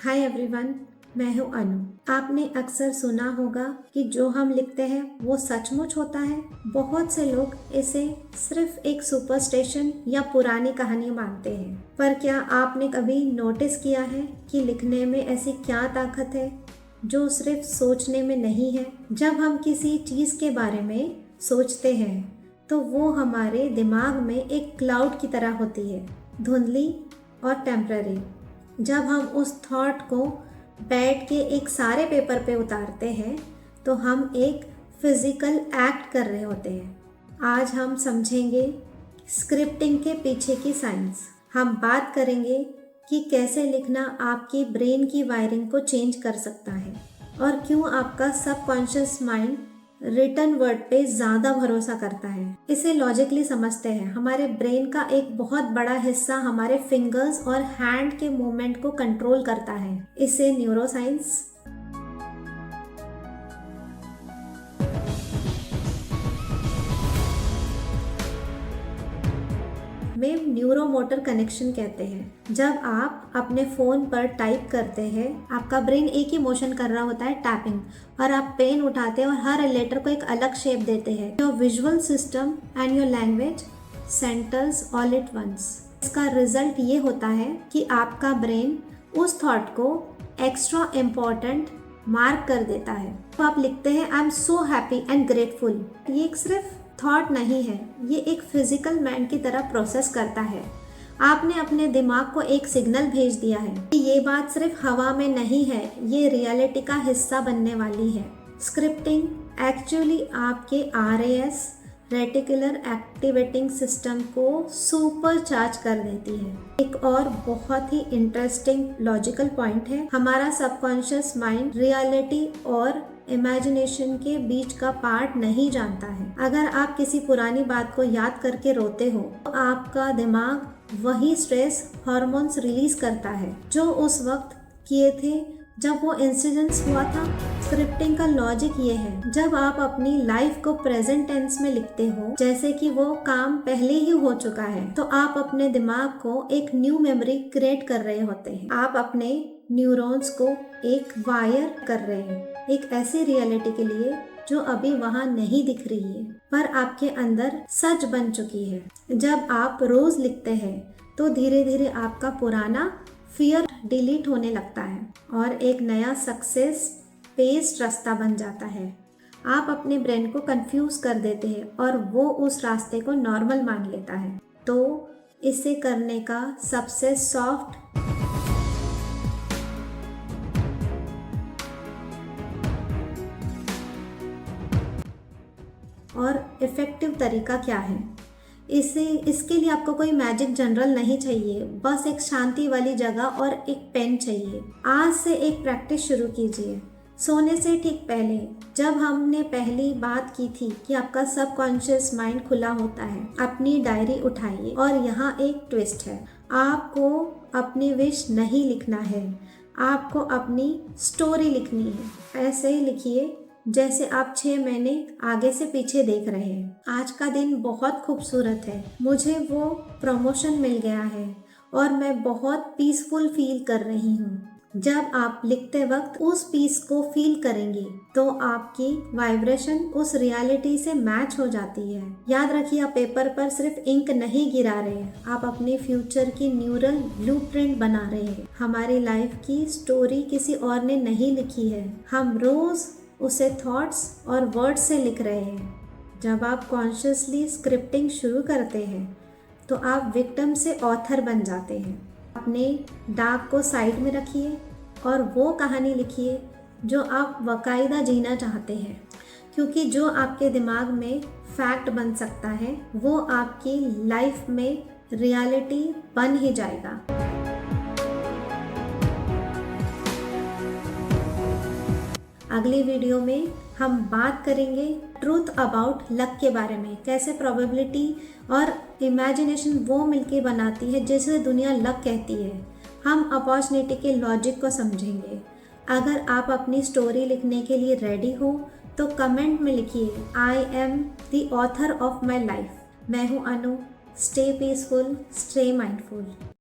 Hi everyone, मैं हूँ अनु। आपने अक्सर सुना होगा कि जो हम लिखते हैं वो सचमुच होता है। बहुत से लोग इसे सिर्फ एक सुपरस्टिशन या पुरानी कहानी मानते हैं, पर क्या आपने कभी नोटिस किया है कि लिखने में ऐसी क्या ताकत है जो सिर्फ सोचने में नहीं है। जब हम किसी चीज़ के बारे में सोचते हैं तो वो हमारे दिमाग में एक क्लाउड की तरह होती है, धुंधली और टेम्पररी। जब हम उस थॉट को बैठ के एक सारे पेपर पे उतारते हैं तो हम एक फिजिकल एक्ट कर रहे होते हैं। आज हम समझेंगे स्क्रिप्टिंग के पीछे की साइंस। हम बात करेंगे कि कैसे लिखना आपकी ब्रेन की वायरिंग को चेंज कर सकता है और क्यों आपका सबकॉन्शियस माइंड रिटन वर्ड पे ज़्यादा भरोसा करता है। इसे लॉजिकली समझते हैं। हमारे ब्रेन का एक बहुत बड़ा हिस्सा हमारे फिंगर्स और हैंड के मूवमेंट को कंट्रोल करता है। इसे न्यूरोसाइंस में न्यूरोमोटर कनेक्शन कहते हैं। जब आप अपने फ़ोन पर टाइप करते हैं, आपका ब्रेन एक ही मोशन कर रहा होता है, टैपिंग, और आप पेन उठाते हैं और हर लेटर को एक अलग शेप देते हैं। Your visual system and your language centres all at once. इसका रिजल्ट ये होता है कि आपका ब्रेन उस थॉट को एक्स्ट्रा इम्पॉर्टेंट मार्क कर देता है। तो आप लिखते हैं I am so happy and grateful. ये एक सिर्फ थॉट नहीं है, ये एक फिजिकल माइंड की तरह प्रोसेस करता है। आपने अपने दिमाग को एक सिग्नल भेज दिया है कि ये बात सिर्फ हवा में नहीं है, ये रियलिटी का हिस्सा बनने वाली है। स्क्रिप्टिंग एक्चुअली आपके RAS रेटिकुलर एक्टिवेटिंग सिस्टम को सुपर चार्ज कर देती है। एक और बहुत ही इंटरेस्टिंग लॉजिकल पॉइंट है, हमारा सबकॉन्शियस माइंड रियलिटी और इमेजिनेशन के बीच का पार्ट नहीं जानता है। अगर आप किसी पुरानी बात को याद करके रोते हो तो आपका दिमाग वही स्ट्रेस हार्मोन्स रिलीज करता है जो उस वक्त किए थे जब वो इंसिडेंस हुआ था। स्क्रिप्टिंग का लॉजिक ये है, जब आप अपनी लाइफ को प्रेजेंट टेंस में लिखते हो जैसे कि वो काम पहले ही हो चुका है, तो आप अपने दिमाग को एक न्यू मेमोरी क्रिएट कर रहे होते हैं। आप अपने न्यूरॉन्स को एक वायर कर रहे हैं एक ऐसी रियलिटी के लिए जो अभी वहाँ नहीं दिख रही है पर आपके अंदर सच बन चुकी है। जब आप रोज लिखते हैं तो धीरे धीरे आपका पुराना फियर डिलीट होने लगता है और एक नया सक्सेस बेस्ड रास्ता बन जाता है। आप अपने ब्रेन को कंफ्यूज कर देते हैं और वो उस रास्ते को नॉर्मल मान लेता है। तो इसे करने का सबसे सॉफ्ट और इफ़ेक्टिव तरीका क्या है? इसके लिए आपको कोई मैजिक जनरल नहीं चाहिए, बस एक शांति वाली जगह और एक पेन चाहिए। आज से एक प्रैक्टिस शुरू कीजिए। सोने से ठीक पहले, जब हमने पहली बात की थी कि आपका सबकॉन्शियस माइंड खुला होता है, अपनी डायरी उठाइए और यहाँ एक ट्विस्ट है। आपको अपनी विश नहीं लिखना है, आपको अपनी स्टोरी लिखनी है। ऐसे ही लिखिए जैसे आप 6 महीने आगे से पीछे देख रहे हैं। आज का दिन बहुत खूबसूरत है, मुझे वो प्रमोशन मिल गया है और मैं बहुत पीसफुल फील कर रही हूँ। जब आप लिखते वक्त उस पीस को फील करेंगे तो आपकी वाइब्रेशन उस रियलिटी से मैच हो जाती है। याद रखिए, आप पेपर पर सिर्फ इंक नहीं गिरा रहे हैं, आप अपने फ्यूचर की न्यूरल ब्लूप्रिंट बना रहे हैं। हमारी लाइफ की स्टोरी किसी और ने नहीं लिखी है, हम रोज उसे थॉट्स और वर्ड्स से लिख रहे हैं। जब आप कॉन्शियसली स्क्रिप्टिंग शुरू करते हैं तो आप विक्टिम से ऑथर बन जाते हैं। अपने डार्क को साइड में रखिए और वो कहानी लिखिए जो आप बाकायदा जीना चाहते हैं, क्योंकि जो आपके दिमाग में फैक्ट बन सकता है वो आपकी लाइफ में रियलिटी बन ही जाएगा। अगली वीडियो में हम बात करेंगे ट्रूथ अबाउट लक के बारे में, कैसे प्रोबेबिलिटी और इमेजिनेशन वो मिलके बनाती है जिसे दुनिया लक कहती है। हम अपॉर्चुनिटी के लॉजिक को समझेंगे। अगर आप अपनी स्टोरी लिखने के लिए रेडी हो तो कमेंट में लिखिए I am the author of my life. मैं हूँ Anu. Stay peaceful, stay mindful.